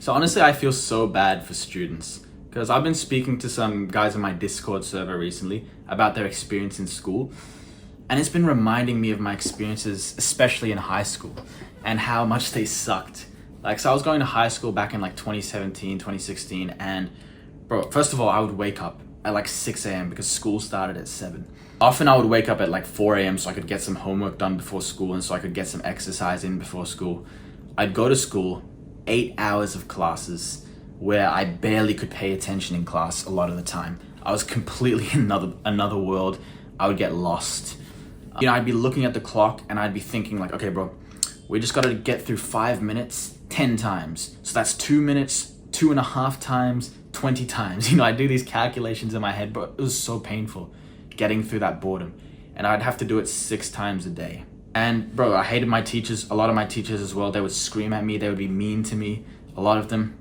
So honestly, I feel so bad for students because I've been speaking to some guys on my Discord server recently about their experience in school, and it's been reminding me of my experiences, especially in high school, and how much they sucked. So I was going to high school back in 2017, 2016, and bro, first of all, I would wake up at 6 a.m. because school started at 7. Often I would wake up at 4 a.m. so I could get some homework done before school and so I could get some exercise in before school. I'd go to school, 8 hours of classes where I barely could pay attention in class a lot of the time. I was completely in another world. I would get lost. I'd be looking at the clock and I'd be thinking okay, bro, we just gotta get through 5 minutes 10 times. So that's 2 minutes, 2.5 times, 20 times. I do these calculations in my head, but it was so painful getting through that boredom. And I'd have to do it 6 times a day. And bro, I hated my teachers, a lot of my teachers as well. They would scream at me, they would be mean to me, a lot of them.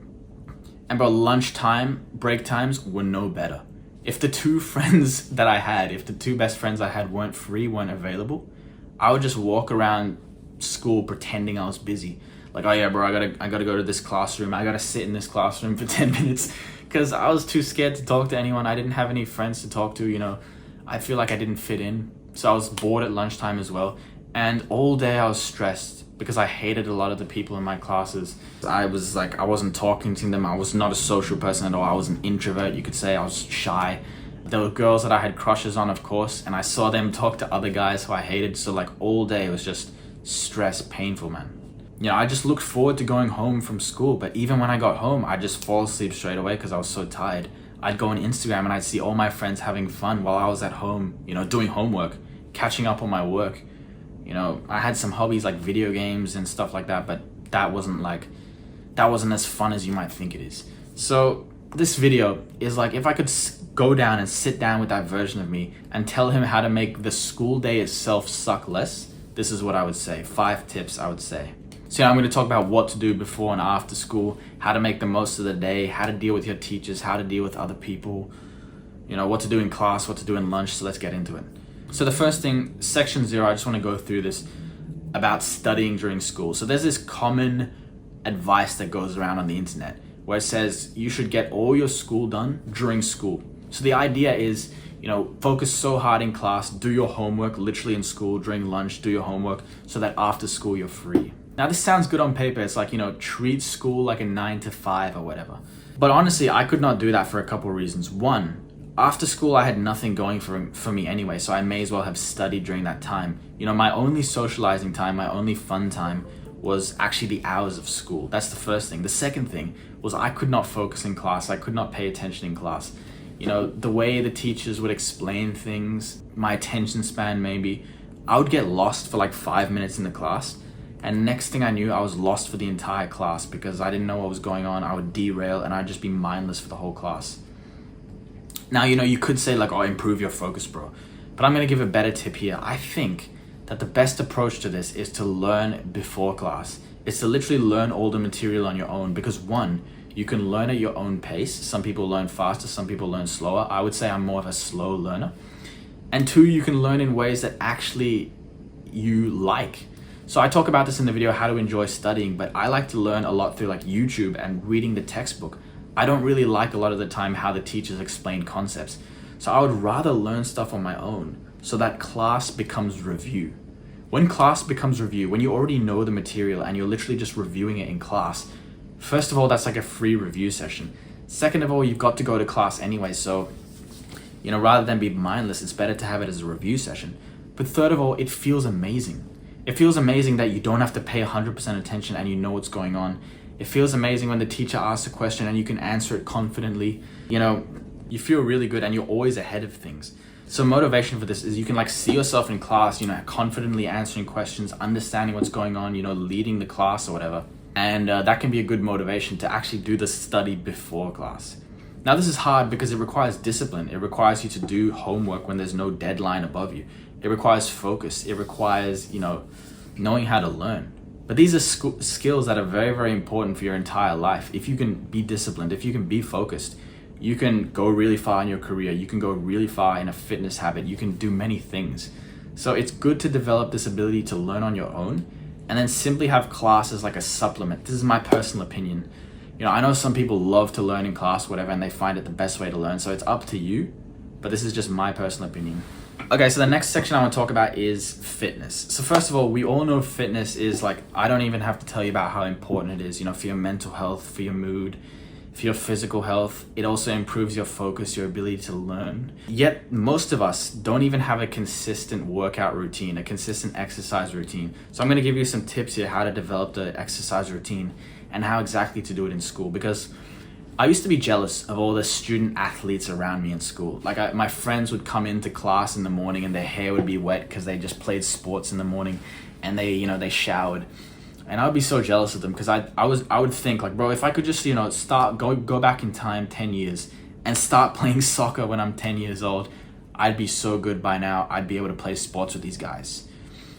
And bro, lunchtime, break times were no better. If the two friends that I had, if the two best friends I had weren't free, weren't available, I would just walk around school pretending I was busy. Oh yeah, bro, I gotta go to this classroom. I gotta sit in this classroom for 10 minutes because I was too scared to talk to anyone. I didn't have any friends to talk to, I feel like I didn't fit in. So I was bored at lunchtime as well. And all day I was stressed because I hated a lot of the people in my classes. I wasn't talking to them. I was not a social person at all. I was an introvert, you could say. I was shy. There were girls that I had crushes on, of course, and I saw them talk to other guys who I hated. So all day it was just stress, painful, man. I just looked forward to going home from school, but even when I got home, I'd just fall asleep straight away because I was so tired. I'd go on Instagram and I'd see all my friends having fun while I was at home, doing homework, catching up on my work. I had some hobbies like video games and stuff like that, but that wasn't as fun as you might think it is. So this video is if I could go down and sit down with that version of me and tell him how to make the school day itself suck less, this is what I would say. 5 tips I would say. So I'm going to talk about what to do before and after school, how to make the most of the day, how to deal with your teachers, how to deal with other people, what to do in class, what to do in lunch. So let's get into it. So the first thing, section 0, I just want to go through this about studying during school. So there's this common advice that goes around on the internet where it says you should get all your school done during school. So the idea is, focus so hard in class, do your homework literally in school, during lunch, do your homework so that after school you're free. Now this sounds good on paper. It's treat school like a 9 to 5 or whatever. But honestly, I could not do that for a couple of reasons. One, after school, I had nothing going for me anyway, so I may as well have studied during that time. My only socializing time, my only fun time was actually the hours of school. That's the first thing. The second thing was I could not focus in class. I could not pay attention in class. The way the teachers would explain things, my attention span maybe, I would get lost for 5 minutes in the class. And next thing I knew, I was lost for the entire class because I didn't know what was going on. I would derail and I'd just be mindless for the whole class. Now, you could say oh, improve your focus, bro. But I'm going to give a better tip here. I think that the best approach to this is to learn before class. It's to literally learn all the material on your own because one, you can learn at your own pace. Some people learn faster, some people learn slower. I would say I'm more of a slow learner. And two, you can learn in ways that actually you like. So I talk about this in the video, how to enjoy studying, but I like to learn a lot through YouTube and reading the textbook. I don't really like a lot of the time how the teachers explain concepts. So I would rather learn stuff on my own so that class becomes review. When class becomes review, when you already know the material and you're literally just reviewing it in class, first of all, that's a free review session. Second of all, you've got to go to class anyway. So, rather than be mindless, it's better to have it as a review session. But third of all, it feels amazing. It feels amazing that you don't have to pay 100% attention and you know what's going on. It feels amazing when the teacher asks a question and you can answer it confidently. You feel really good and you're always ahead of things. So motivation for this is you can see yourself in class, confidently answering questions, understanding what's going on, leading the class or whatever. And that can be a good motivation to actually do the study before class. Now this is hard because it requires discipline. It requires you to do homework when there's no deadline above you. It requires focus. It requires, knowing how to learn. But these are skills that are very, very important for your entire life. If you can be disciplined, if you can be focused, you can go really far in your career. You can go really far in a fitness habit. You can do many things. So it's good to develop this ability to learn on your own and then simply have class as like a supplement. This is my personal opinion. You know, I know some people love to learn in class, whatever, and they find it the best way to learn. So it's up to you, but this is just my personal opinion. Okay, so the next section I want to talk about is fitness. So first of all, we all know fitness is like, I don't even have to tell you about how important it is, you know, for your mental health, for your mood, for your physical health. It also improves your focus, your ability to learn. Yet most of us don't even have a consistent workout routine, a consistent exercise routine. So I'm going to give you some tips here how to develop the exercise routine and how exactly to do it in school, because I used to be jealous of all the student athletes around me in school. Like my friends would come into class in the morning and their hair would be wet because they just played sports in the morning, and they showered. And I would be so jealous of them because I would think like, bro, if I could just, go back in time 10 years and start playing soccer when I'm 10 years old, I'd be so good by now. I'd be able to play sports with these guys.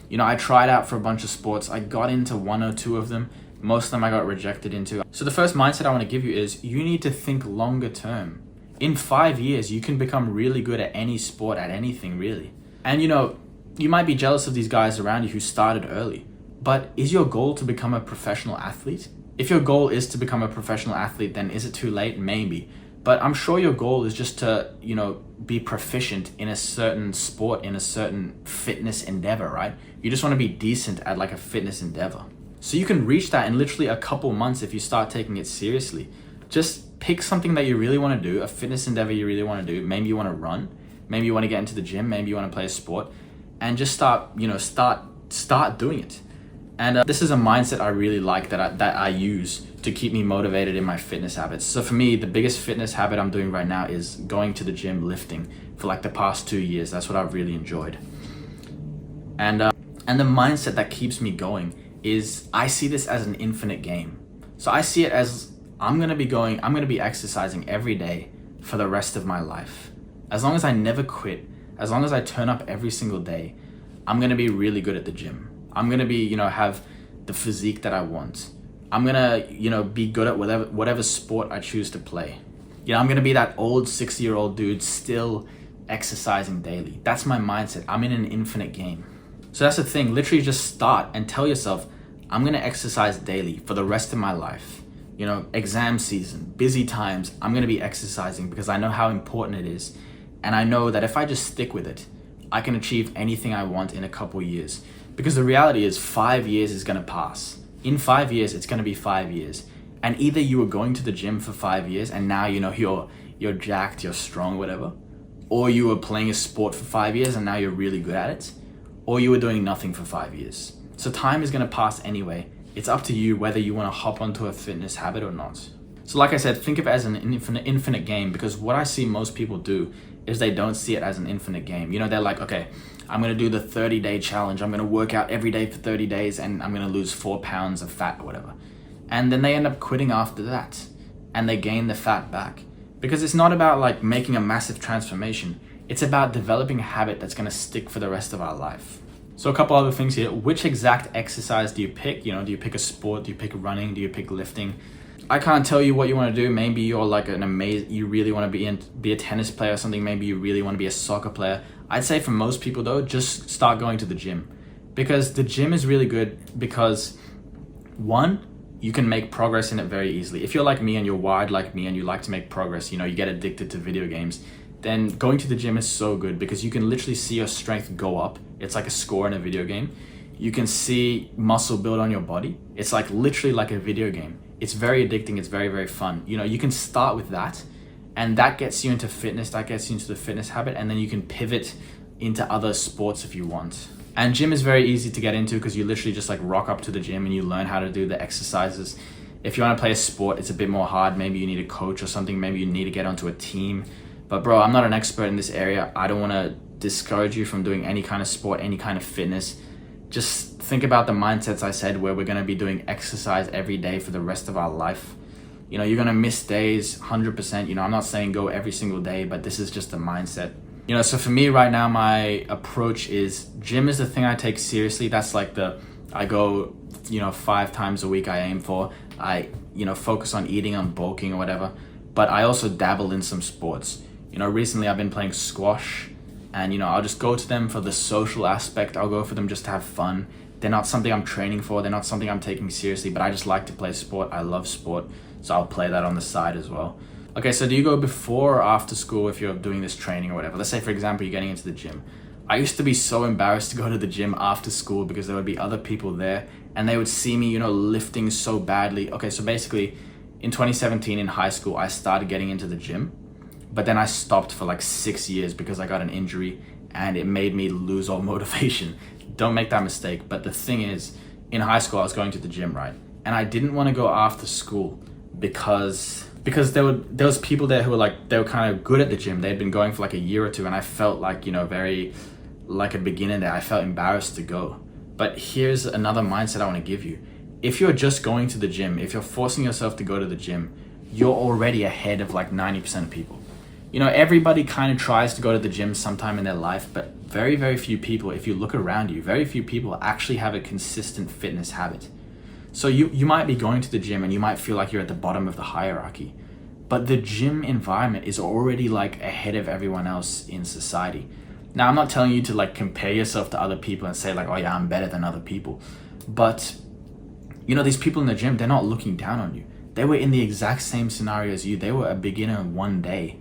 You know, I tried out for a bunch of sports. I got into one or two of them. Most of them I got rejected into. So the first mindset I want to give you is you need to think longer term. In 5 years, you can become really good at any sport, at anything really. And you might be jealous of these guys around you who started early, but is your goal to become a professional athlete? If your goal is to become a professional athlete, then is it too late? Maybe. But I'm sure your goal is just to, be proficient in a certain sport, in a certain fitness endeavor, right? You just want to be decent at like a fitness endeavor. So you can reach that in literally a couple months if you start taking it seriously. Just pick something that you really want to do, a fitness endeavor you really want to do. Maybe you want to run, maybe you want to get into the gym, maybe you want to play a sport, and just start doing it. And this is a mindset I really like that I use to keep me motivated in my fitness habits. So for me, the biggest fitness habit I'm doing right now is going to the gym, lifting for like the past 2 years. That's what I've really enjoyed. And the mindset that keeps me going is I see this as an infinite game. So I see it as I'm gonna be exercising every day for the rest of my life. As long as I never quit, as long as I turn up every single day, I'm gonna be really good at the gym. I'm gonna be, have the physique that I want. I'm gonna, be good at whatever sport I choose to play. I'm gonna be that old 60-year-old dude still exercising daily. That's my mindset. I'm in an infinite game. So that's the thing, literally just start and tell yourself, I'm gonna exercise daily for the rest of my life. Exam season, busy times, I'm gonna be exercising because I know how important it is. And I know that if I just stick with it, I can achieve anything I want in a couple years. Because the reality is 5 years is gonna pass. In 5 years, it's gonna be 5 years. And either you were going to the gym for 5 years and now you're jacked, you're strong, whatever. Or you were playing a sport for 5 years and now you're really good at it. Or you were doing nothing for 5 years. So time is gonna pass anyway. It's up to you whether you wanna hop onto a fitness habit or not. So like I said, think of it as an infinite game, because what I see most people do is they don't see it as an infinite game. They're like, okay, I'm gonna do the 30-day challenge. I'm gonna work out every day for 30 days and I'm gonna lose 4 pounds of fat or whatever. And then they end up quitting after that and they gain the fat back. Because it's not about like making a massive transformation. It's about developing a habit that's gonna stick for the rest of our life. So a couple other things here. Which exact exercise do you pick? Do you pick a sport? Do you pick running? Do you pick lifting? I can't tell you what you want to do. Maybe you're like you really want to be a tennis player or something. Maybe you really want to be a soccer player. I'd say for most people though, just start going to the gym. Because the gym is really good because, one, you can make progress in it very easily. If you're like me and you're wired like me and you like to make progress, you get addicted to video games, then going to the gym is so good because you can literally see your strength go up. It's like a score in a video game. You can see muscle build on your body. It's like literally like a video game. It's very addicting. It's very, very fun. You can start with that and that gets you into fitness. That gets you into the fitness habit. And then you can pivot into other sports if you want. And gym is very easy to get into because you literally just like rock up to the gym and you learn how to do the exercises. If you want to play a sport, it's a bit more hard. Maybe you need a coach or something. Maybe you need to get onto a team. But bro, I'm not an expert in this area. I don't want to discourage you from doing any kind of sport, any kind of fitness. Just think about the mindsets I said where we're going to be doing exercise every day for the rest of our life. You're going to miss days 100%. I'm not saying go every single day, but this is just a mindset. So for me right now, my approach is gym is the thing I take seriously. That's like I go, 5 times a week I aim for. I, focus on eating, on bulking or whatever. But I also dabble in some sports. Recently I've been playing squash and, I'll just go to them for the social aspect. I'll go for them just to have fun. They're not something I'm training for. They're not something I'm taking seriously, but I just like to play sport. I love sport, so I'll play that on the side as well. Okay, so do you go before or after school if you're doing this training or whatever? Let's say, for example, you're getting into the gym. I used to be so embarrassed to go to the gym after school because there would be other people there and they would see me, lifting so badly. Okay, so basically in 2017 in high school, I started getting into the gym, but then I stopped for like 6 years because I got an injury and it made me lose all motivation. Don't make that mistake. But the thing is, in high school, I was going to the gym, right? And I didn't want to go after school because there was people there who were they were kind of good at the gym. They'd been going for like a year or two, and I felt like, very like a beginner there. I felt embarrassed to go. But here's another mindset I want to give you. If you're just going to the gym, if you're forcing yourself to go to the gym, you're already ahead of like 90% of people. Everybody kind of tries to go to the gym sometime in their life, but very, very few people, if you look around you, very few people actually have a consistent fitness habit. So you might be going to the gym and you might feel like you're at the bottom of the hierarchy, but the gym environment is already like ahead of everyone else in society. Now, I'm not telling you to like compare yourself to other people and say like, oh yeah, I'm better than other people. But these people in the gym, they're not looking down on you. They were in the exact same scenario as you. They were a beginner one day.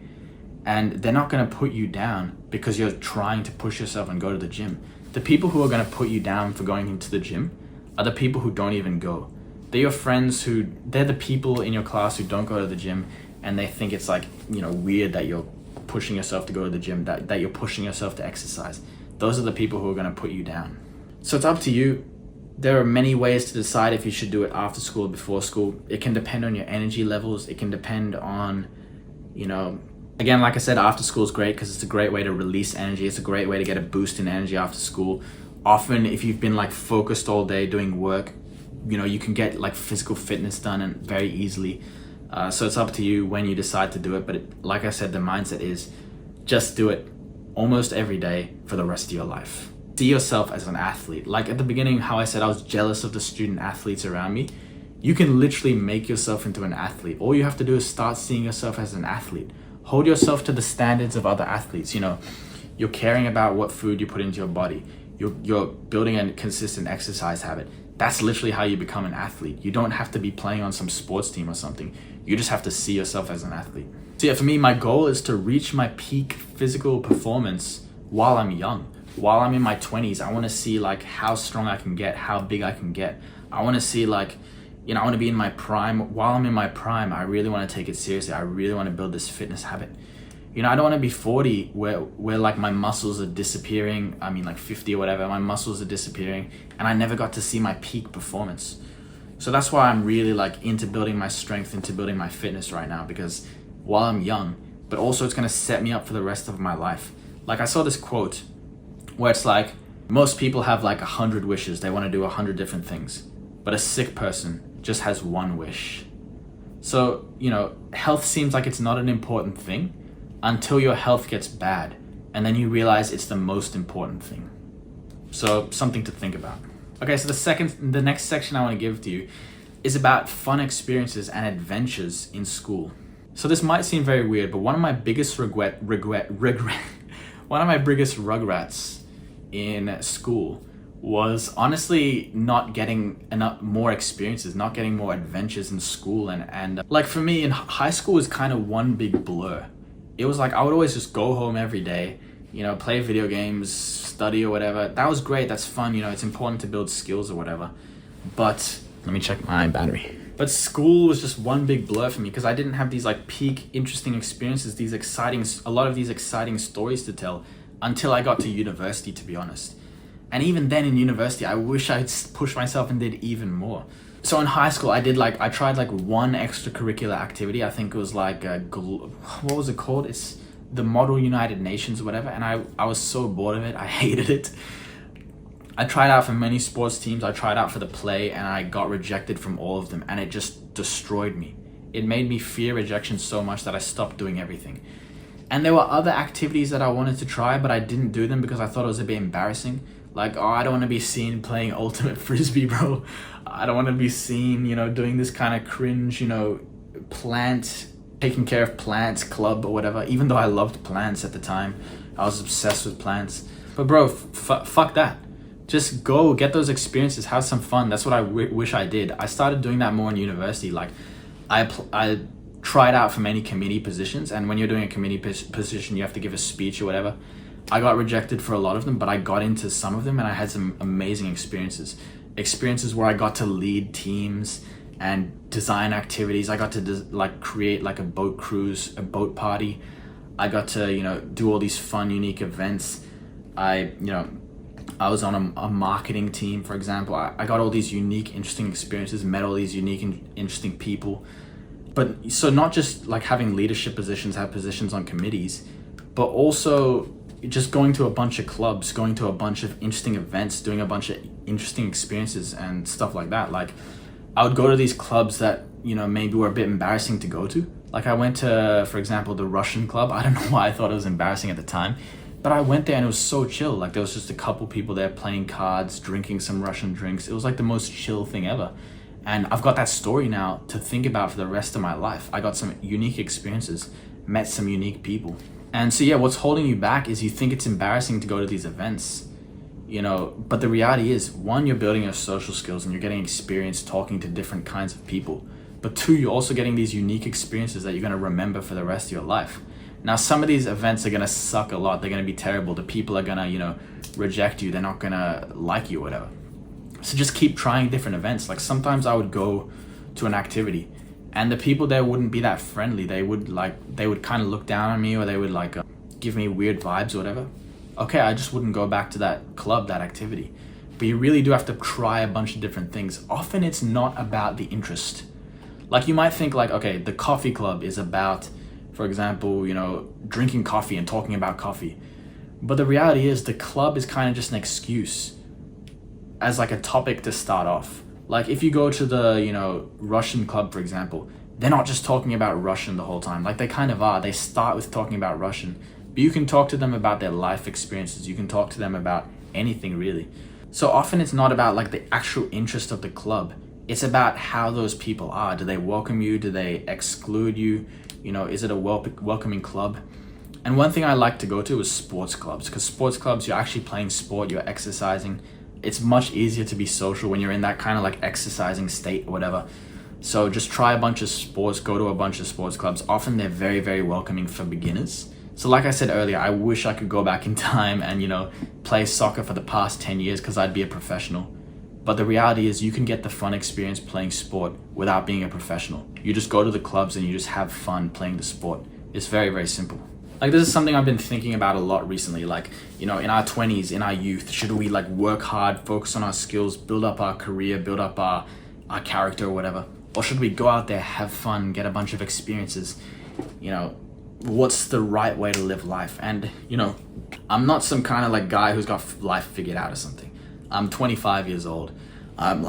And they're not going to put you down because you're trying to push yourself and go to the gym. The people who are going to put you down for going into the gym are the people who don't even go. They're your friends they're the people in your class who don't go to the gym, and they think it's like, weird that you're pushing yourself to go to the gym, that you're pushing yourself to exercise. Those are the people who are going to put you down. So it's up to you. There are many ways to decide if you should do it after school or before school. It can depend on your energy levels. It can depend on, again, like I said, after school is great because it's a great way to release energy. It's a great way to get a boost in energy after school. Often, if you've been like focused all day doing work, you can get like physical fitness done and very easily. So it's up to you when you decide to do it. But like I said, the mindset is just do it almost every day for the rest of your life. See yourself as an athlete. Like at the beginning, how I said I was jealous of the student athletes around me. You can literally make yourself into an athlete. All you have to do is start seeing yourself as an athlete. Hold yourself to the standards of other athletes. You're caring about what food you put into your body. You're building a consistent exercise habit. That's literally how you become an athlete. You don't have to be playing on some sports team or something. You just have to see yourself as an athlete. So yeah, for me, my goal is to reach my peak physical performance while I'm young. While I'm in my 20s, I want to see like how strong I can get, how big I can get. I want to see like, I want to be in my prime. While I'm in my prime, I really want to take it seriously. I really want to build this fitness habit. I don't want to be 40 where like my muscles are disappearing. I mean like 50 or whatever, my muscles are disappearing and I never got to see my peak performance. So that's why I'm really like into building my strength, into building my fitness right now, because while I'm young, but also it's going to set me up for the rest of my life. Like I saw this quote where it's like, most people have like 100 wishes. They want to do 100 different things, but a sick person just has one wish. So, health seems like it's not an important thing until your health gets bad, and then you realize it's the most important thing. So something to think about. Okay, so the next section I want to give to you is about fun experiences and adventures in school. So this might seem very weird, but one of my biggest one of my biggest regrets in school was honestly not getting enough more experiences, not getting more adventures in school. And like for me in high school was kind of one big blur. It was like I would always just go home every day, play video games, study or whatever. That was great. That's fun. It's important to build skills or whatever. But let me check my battery. But school was just one big blur for me because I didn't have these like peak interesting experiences, a lot of these exciting stories to tell until I got to university, to be honest. And even then in university, I wish I'd pushed myself and did even more. So in high school, I tried like one extracurricular activity. I think it was like, what was it called? It's the Model United Nations or whatever. And I was so bored of it. I hated it. I tried out for many sports teams. I tried out for the play and I got rejected from all of them. And it just destroyed me. It made me fear rejection so much that I stopped doing everything. And there were other activities that I wanted to try, but I didn't do them because I thought it was a bit embarrassing. Like, I don't want to be seen playing ultimate frisbee, bro. I don't want to be seen, doing this kind of cringe, taking care of plants club or whatever. Even though I loved plants at the time, I was obsessed with plants. But bro, fuck that. Just go get those experiences, have some fun. That's what I wish I did. I started doing that more in university. Like I tried out for many committee positions, and when you're doing a committee position, you have to give a speech or whatever. I got rejected for a lot of them, but I got into some of them, and I had some amazing experiences where I got to lead teams and design activities. I got to create like a boat cruise, a boat party. I got to do all these fun, unique events. I was on a marketing team, for example. I got all these unique, interesting experiences, met all these unique and interesting people. But so not just like having leadership positions, have positions on committees, but also just going to a bunch of clubs, going to a bunch of interesting events, doing a bunch of interesting experiences and stuff like that. Like I would go to these clubs that, maybe were a bit embarrassing to go to. Like I went to, for example, the Russian club. I don't know why I thought it was embarrassing at the time, but I went there and it was so chill. Like there was just a couple people there playing cards, drinking some Russian drinks. It was like the most chill thing ever. And I've got that story now to think about for the rest of my life. I got some unique experiences, met some unique people. And so yeah, what's holding you back is you think it's embarrassing to go to these events, but the reality is, one, you're building your social skills and you're getting experience talking to different kinds of people. But two, you're also getting these unique experiences that you're going to remember for the rest of your life. Now, some of these events are going to suck a lot. They're going to be terrible. The people are going to, reject you. They're not going to like you or whatever. So just keep trying different events. Like sometimes I would go to an activity and the people there wouldn't be that friendly. They would kind of look down on me, or they would give me weird vibes or whatever. Okay, I just wouldn't go back to that club, that activity. But you really do have to try a bunch of different things. Often it's not about the interest. Like you might think okay, the coffee club is about, for example, drinking coffee and talking about coffee. But the reality is the club is kind of just an excuse as like a topic to start off. Like if you go to the, Russian club, for example, they're not just talking about Russian the whole time. Like they kind of are. They start with talking about Russian, but you can talk to them about their life experiences. You can talk to them about anything really. So often it's not about like the actual interest of the club. It's about how those people are. Do they welcome you? Do they exclude you? Is it a welcoming club? And one thing I like to go to is sports clubs, because sports clubs, you're actually playing sport, you're exercising. It's much easier to be social when you're in that kind of like exercising state or whatever. So just try a bunch of sports, go to a bunch of sports clubs. Often they're very, very welcoming for beginners. So like I said earlier, I wish I could go back in time and, play soccer for the past 10 years because I'd be a professional. But the reality is you can get the fun experience playing sport without being a professional. You just go to the clubs and you just have fun playing the sport. It's very, very simple. Like this is something I've been thinking about a lot recently. Like, in our 20s, in our youth, should we work hard, focus on our skills, build up our career, build up our character or whatever? Or should we go out there, have fun, get a bunch of experiences? What's the right way to live life? And, I'm not some kind of guy who's got life figured out or something. I'm 25 years old. I'm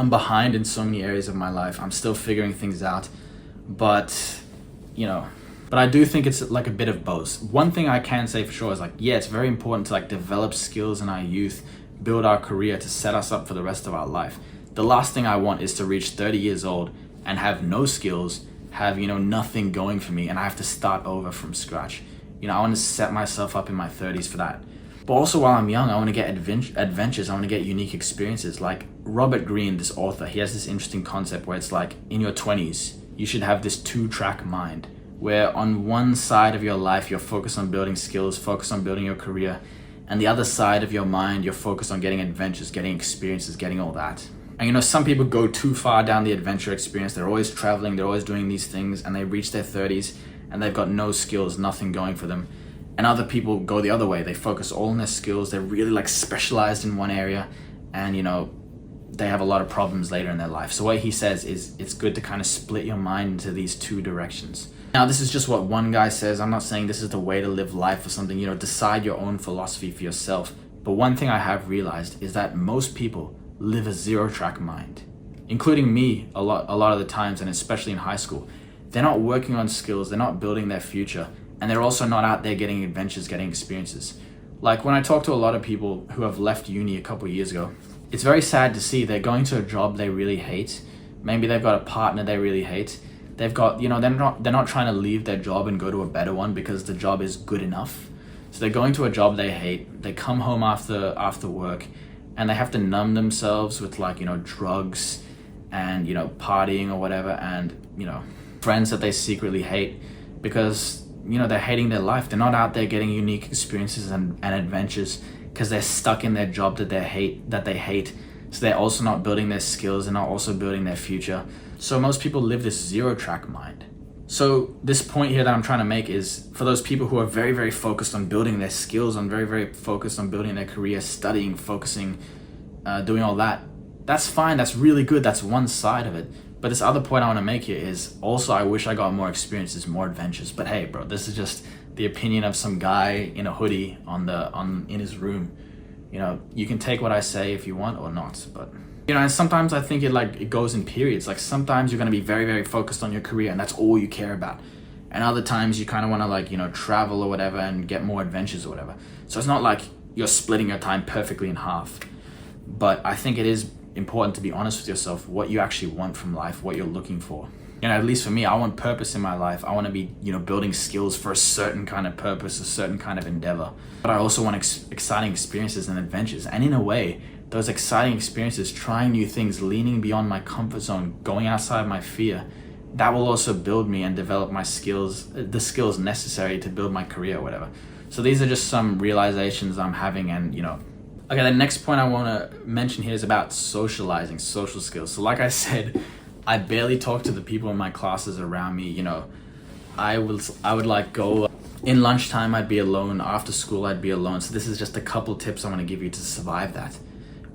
behind in so many areas of my life. I'm still figuring things out. But I do think it's a bit of both. One thing I can say for sure is it's very important to develop skills in our youth, build our career to set us up for the rest of our life. The last thing I want is to reach 30 years old and have no skills, have, nothing going for me, and I have to start over from scratch. I want to set myself up in my 30s for that. But also while I'm young, I want to get adventures. I want to get unique experiences. Like Robert Greene, this author, he has this interesting concept where it's in your 20s, you should have this 2-track mind, where on one side of your life, you're focused on building skills, focused on building your career, and the other side of your mind, you're focused on getting adventures, getting experiences, getting all that. And some people go too far down the adventure experience. They're always traveling, they're always doing these things, and they reach their 30s and they've got no skills, nothing going for them. And other people go the other way. They focus all on their skills. They're really specialized in one area, and they have a lot of problems later in their life. So what he says is it's good to kind of split your mind into these two directions. Now, this is just what one guy says. I'm not saying this is the way to live life or something. Decide your own philosophy for yourself. But one thing I have realized is that most people live a 0-track mind, including me a lot of the times, and especially in high school. They're not working on skills. They're not building their future. And they're also not out there getting adventures, getting experiences. When I talk to a lot of people who have left uni a couple of years ago, it's very sad to see they're going to a job they really hate. Maybe they've got a partner they really hate. They've got, they're not trying to leave their job and go to a better one because the job is good enough. So they're going to a job they hate. They come home after work, and they have to numb themselves with like, drugs and, partying or whatever, and, friends that they secretly hate because, they're hating their life. They're not out there getting unique experiences and adventures because they're stuck in their job that they hate. So they're also not building their skills and not also building their future. So most people live this zero-track mind. So this point here that I'm trying to make is for those people who are very, very focused on building their skills, on very, very focused on building their career, studying, focusing, doing all that. That's fine. That's really good. That's one side of it. But this other point I want to make here is also I wish I got more experiences, more adventures. But hey, bro, this is just the opinion of some guy in a hoodie in his room. You can take what I say if you want or not, but and sometimes I think it goes in periods. Like sometimes you're going to be very, very focused on your career and that's all you care about. And other times you kind of want to travel or whatever and get more adventures or whatever. So it's not like you're splitting your time perfectly in half. But I think it is important to be honest with yourself, what you actually want from life, what you're looking for. At least for me, I want purpose in my life. I want to be, building skills for a certain kind of purpose, a certain kind of endeavor. But I also want exciting experiences and adventures. And in a way, those exciting experiences, trying new things, leaning beyond my comfort zone, going outside my fear, that will also build me and develop my skills, the skills necessary to build my career or whatever. So these are just some realizations I'm having and, Okay, the next point I want to mention here is about socializing, social skills. So like I said, I barely talk to the people in my classes around me. I would go in lunchtime, I'd be alone. After school, I'd be alone. So this is just a couple tips I want to give you to survive that.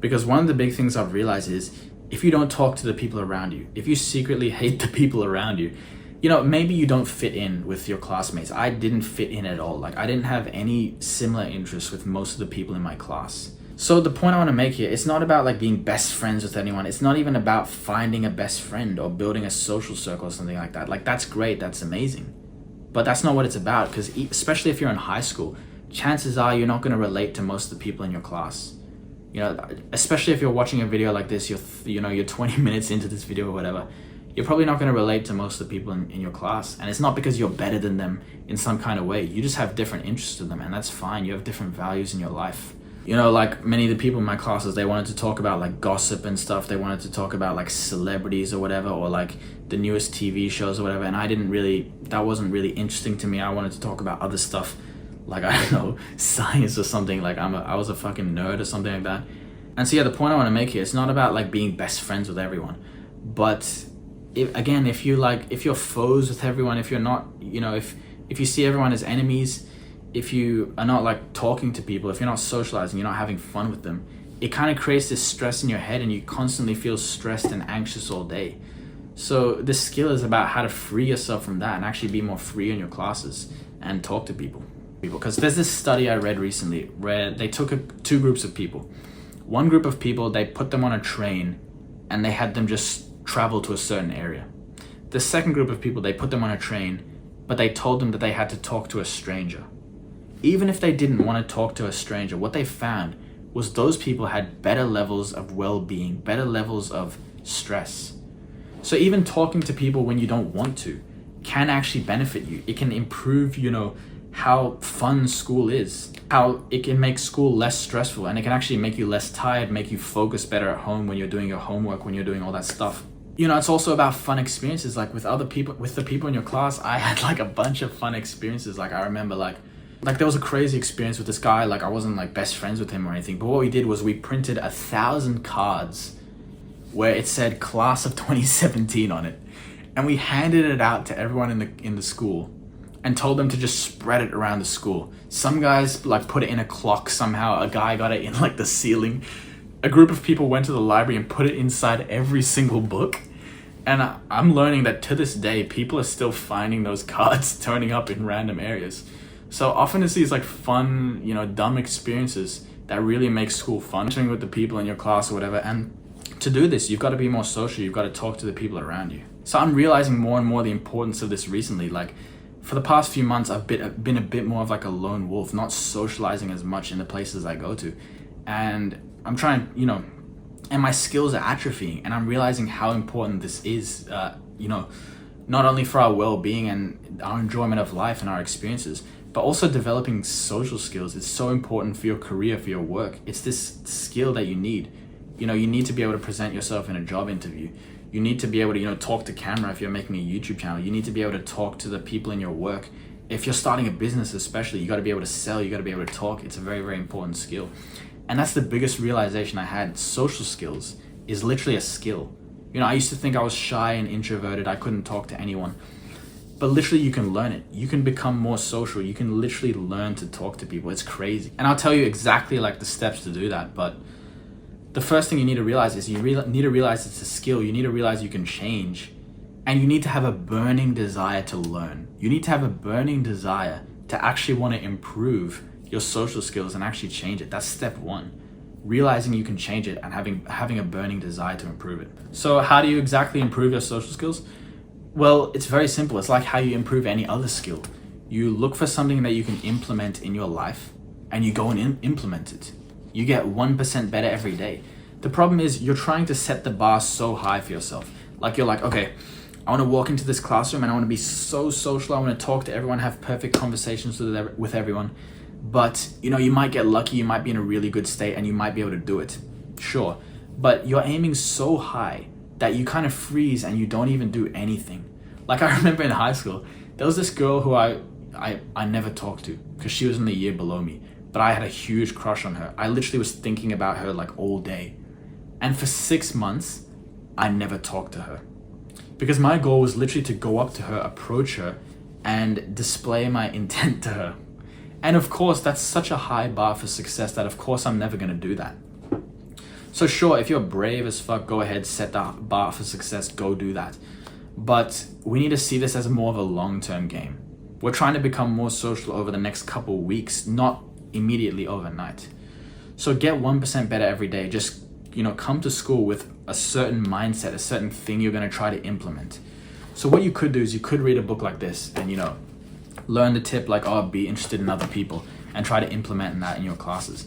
Because one of the big things I've realized is if you don't talk to the people around you, if you secretly hate the people around you, maybe you don't fit in with your classmates. I didn't fit in at all. I didn't have any similar interests with most of the people in my class. So the point I want to make here, it's not about being best friends with anyone. It's not even about finding a best friend or building a social circle or something like that. That's great. That's amazing. But that's not what it's about, because especially if you're in high school, chances are you're not going to relate to most of the people in your class. Especially if you're watching a video like this, you're 20 minutes into this video or whatever, you're probably not going to relate to most of the people in your class. And it's not because you're better than them in some kind of way. You just have different interests to them, and that's fine. You have different values in your life. Many of the people in my classes, they wanted to talk about gossip and stuff. They wanted to talk about celebrities or whatever, or the newest TV shows or whatever. And that wasn't really interesting to me. I wanted to talk about other stuff, I don't know, science or something. I was a fucking nerd or something like that. And so yeah, the point I want to make here, it's not about being best friends with everyone. But if you're foes with everyone, if you're not, if you see everyone as enemies, if you are not talking to people, if you're not socializing, you're not having fun with them, it kind of creates this stress in your head and you constantly feel stressed and anxious all day. So this skill is about how to free yourself from that and actually be more free in your classes and talk to people. Because there's this study I read recently where they took two groups of people. One group of people, they put them on a train and they had them just travel to a certain area. The second group of people, they put them on a train, but they told them that they had to talk to a stranger. Even if they didn't want to talk to a stranger, what they found was those people had better levels of well-being, better levels of stress. So even talking to people when you don't want to can actually benefit you. It can improve, how fun school is, how it can make school less stressful, and it can actually make you less tired, make you focus better at home when you're doing your homework, when you're doing all that stuff. It's also about fun experiences, with other people, with the people in your class. I had a bunch of fun experiences. I remember there was a crazy experience with this guy. I wasn't best friends with him or anything, but what we did was we printed 1,000 cards where it said class of 2017 on it, and we handed it out to everyone in the school and told them to just spread it around the school. Some guys put it in a clock somehow. A guy got it in the ceiling. A group of people went to the library and put it inside every single book. And I'm learning that to this day, people are still finding those cards turning up in random areas. So often it's these fun, dumb experiences that really make school fun. Sharing with the people in your class or whatever. And to do this, you've got to be more social. You've got to talk to the people around you. So I'm realizing more and more the importance of this recently. For the past few months, I've been a bit more of a lone wolf, not socializing as much in the places I go to. And I'm trying, and my skills are atrophying. And I'm realizing how important this is, not only for our well-being and our enjoyment of life and our experiences, But also developing social skills is so important for your career, for your work. It's this skill that you need. You know, you need to be able to present yourself in a job interview. You need to be able to, talk to camera if you're making a YouTube channel. You need to be able to talk to the people in your work. If you're starting a business especially, you got to be able to sell, you got to be able to talk. It's a very, very important skill. And that's the biggest realization I had. Social skills is literally a skill. I used to think I was shy and introverted. I couldn't talk to anyone. But literally you can learn it. You can become more social. You can literally learn to talk to people. It's crazy. And I'll tell you exactly like the steps to do that. But the first thing you need to realize is need to realize it's a skill. You need to realize you can change. And you need to have a burning desire to learn. You need to have a burning desire to actually want to improve your social skills and actually change it. That's step one. Realizing you can change it and having a burning desire to improve it. So how do you exactly improve your social skills? Well, it's very simple. It's like how you improve any other skill. You look for something that you can implement in your life and you go and implement it. You get 1% better every day. The problem is you're trying to set the bar so high for yourself. Like you're like, okay, I want to walk into this classroom and I want to be so social. I want to talk to everyone, have perfect conversations with everyone. But, you might get lucky. You might be in a really good state and you might be able to do it. Sure. But you're aiming so high that you kind of freeze and you don't even do anything. Like I remember in high school, there was this girl who I never talked to because she was in the year below me, but I had a huge crush on her. I literally was thinking about her like all day. And for 6 months, I never talked to her because my goal was literally to go up to her, approach her and display my intent to her. And of course, that's such a high bar for success that of course I'm never going to do that. So sure, if you're brave as fuck, go ahead, set the bar for success, go do that. But we need to see this as more of a long-term game. We're trying to become more social over the next couple weeks, not immediately overnight. So get 1% better every day. Just, come to school with a certain mindset, a certain thing you're going to try to implement. So what you could do is you could read a book like this and, learn the tip like, be interested in other people and try to implement that in your classes.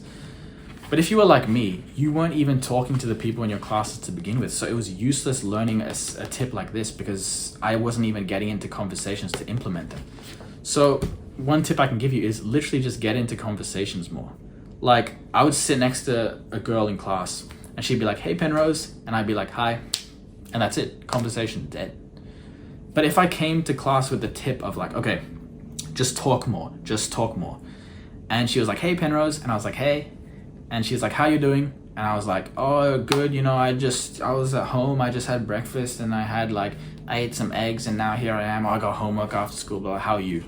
But if you were like me, you weren't even talking to the people in your classes to begin with. So it was useless learning a tip like this because I wasn't even getting into conversations to implement them. So one tip I can give you is literally just get into conversations more. Like I would sit next to a girl in class and she'd be like, hey, Penrose. And I'd be like, hi. And that's it. Conversation dead. But if I came to class with the tip of like, okay, just talk more. And she was like, hey, Penrose. And I was like, hey. And she's like, how you doing? And I was like, oh, good. I was at home. I just had breakfast and I ate some eggs and now here I am. I got homework after school, but how are you?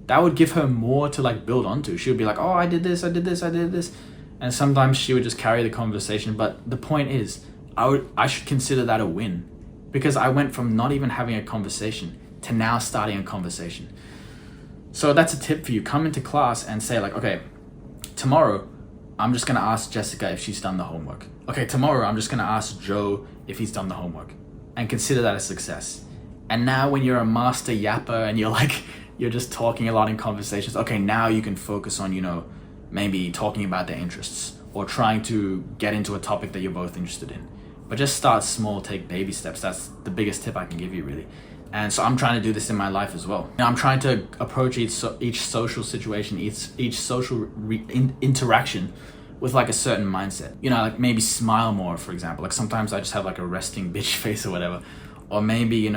That would give her more to build onto. She would be like, oh, I did this. And sometimes she would just carry the conversation. But the point is, I should consider that a win because I went from not even having a conversation to now starting a conversation. So that's a tip for you. Come into class and say okay, tomorrow, I'm just going to ask Jessica if she's done the homework. Okay, tomorrow I'm just going to ask Joe if he's done the homework and consider that a success. And now when you're a master yapper and you're just talking a lot in conversations, okay, now you can focus on, maybe talking about their interests or trying to get into a topic that you're both interested in. But just start small, take baby steps. That's the biggest tip I can give you really. And so I'm trying to do this in my life as well. I'm trying to approach each social situation, each social interaction with a certain mindset. Maybe smile more, for example. Sometimes I just have a resting bitch face or whatever. Or maybe,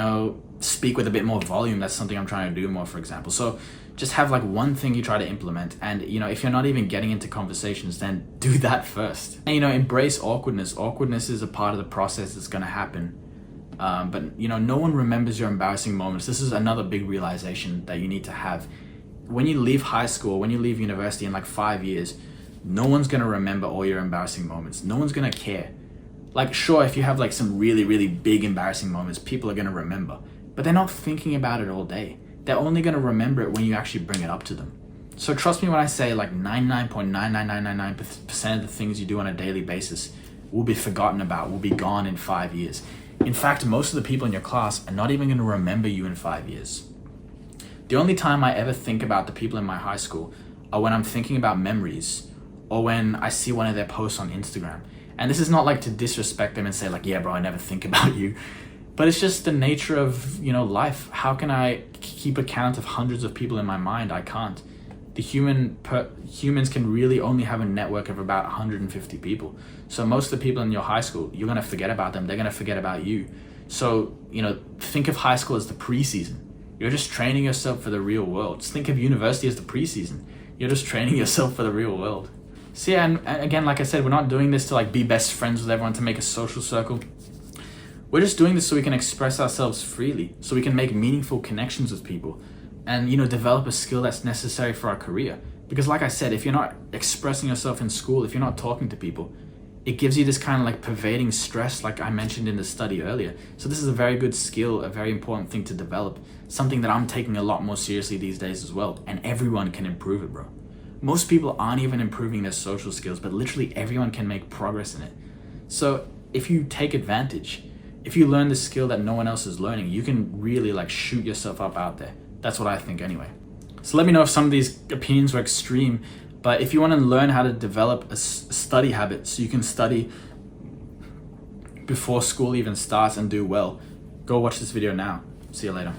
speak with a bit more volume. That's something I'm trying to do more, for example. So just have one thing you try to implement. And, if you're not even getting into conversations, then do that first. And, embrace awkwardness. Awkwardness is a part of the process that's going to happen. But no one remembers your embarrassing moments. This is another big realization that you need to have. When you leave high school, when you leave university in 5 years, no one's going to remember all your embarrassing moments. No one's going to care. Sure, if you have some really, really big embarrassing moments, people are going to remember. But they're not thinking about it all day. They're only going to remember it when you actually bring it up to them. So trust me when I say 99.99999% of the things you do on a daily basis will be forgotten about, will be gone in 5 years. In fact, most of the people in your class are not even going to remember you in 5 years. The only time I ever think about the people in my high school are when I'm thinking about memories or when I see one of their posts on Instagram. And this is not to disrespect them and say yeah, bro, I never think about you. But it's just the nature of, life. How can I keep account of hundreds of people in my mind? I can't. humans can really only have a network of about 150 people. So most of the people in your high school, you're gonna forget about them. They're gonna forget about you. So, think of high school as the preseason. You're just training yourself for the real world. Just think of university as the preseason. You're just training yourself for the real world. So yeah, and again, like I said, we're not doing this to be best friends with everyone, to make a social circle. We're just doing this so we can express ourselves freely, so we can make meaningful connections with people, and develop a skill that's necessary for our career. Because like I said, if you're not expressing yourself in school, if you're not talking to people, it gives you this kind of pervading stress, like I mentioned in the study earlier. So this is a very good skill, a very important thing to develop, something that I'm taking a lot more seriously these days as well. And everyone can improve it, bro. Most people aren't even improving their social skills, but literally everyone can make progress in it. So if you take advantage, if you learn the skill that no one else is learning, you can really shoot yourself up out there. That's what I think anyway. So let me know if some of these opinions were extreme, but if you want to learn how to develop a study habit so you can study before school even starts and do well, go watch this video now. See you later.